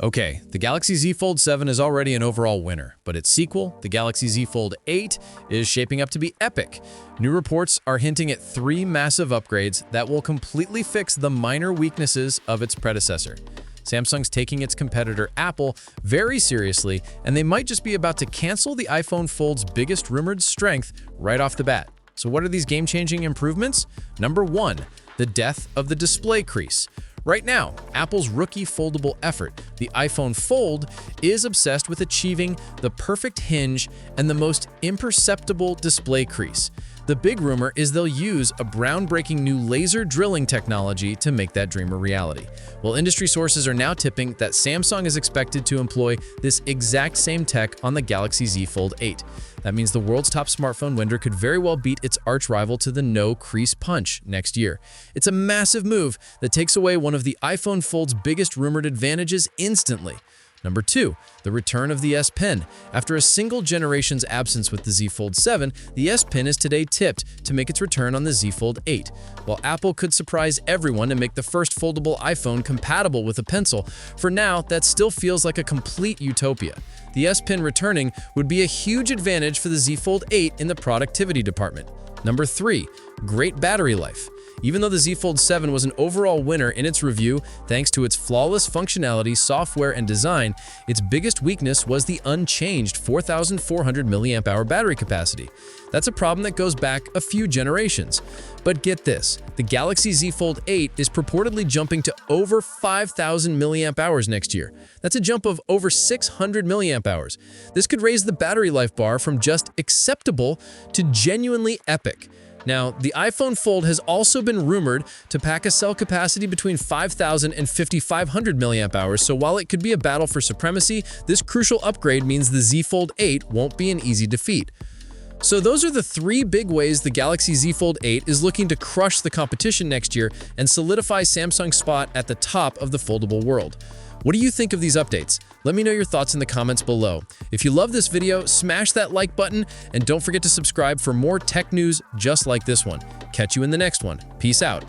Okay, the Galaxy Z Fold 7 is already an overall winner, but its sequel, the Galaxy Z Fold 8, is shaping up to be epic. New reports are hinting at 3 massive upgrades that will completely fix the minor weaknesses of its predecessor. Samsung's taking its competitor Apple very seriously, and they might just be about to cancel the iPhone Fold's biggest rumored strength right off the bat. So what are these game-changing improvements? Number 1, the death of the display crease. Right now, Apple's rookie foldable effort, the iPhone Fold, is obsessed with achieving the perfect hinge and the most imperceptible display crease. The big rumor is they'll use a groundbreaking new laser drilling technology to make that dream a reality. Well, industry sources are now tipping that Samsung is expected to employ this exact same tech on the Galaxy Z Fold 8. That means the world's top smartphone winner could very well beat its arch-rival to the no crease punch next year. It's a massive move that takes away one of the iPhone Fold's biggest rumored advantages instantly. Number 2, the return of the S Pen. After a single generation's absence with the Z Fold 7, the S Pen is today tipped to make its return on the Z Fold 8. While Apple could surprise everyone and make the first foldable iPhone compatible with a pencil, for now that still feels like a complete utopia. The S Pen returning would be a huge advantage for the Z Fold 8 in the productivity department. Number 3, great battery life. Even though the Z Fold 7 was an overall winner in its review thanks to its flawless functionality, software, and design, its biggest weakness was the unchanged 4,400 mAh battery capacity. That's a problem that goes back a few generations. But get this, the Galaxy Z Fold 8 is purportedly jumping to over 5,000 mAh next year. That's a jump of over 600 mAh. This could raise the battery life bar from just acceptable to genuinely epic. Now, the iPhone Fold has also been rumored to pack a cell capacity between 5,000 and 5,500 mAh, so while it could be a battle for supremacy, this crucial upgrade means the Z Fold 8 won't be an easy defeat. So those are the 3 big ways the Galaxy Z Fold 8 is looking to crush the competition next year and solidify Samsung's spot at the top of the foldable world. What do you think of these updates? Let me know your thoughts in the comments below. If you love this video, smash that like button and don't forget to subscribe for more tech news just like this one. Catch you in the next one. Peace out.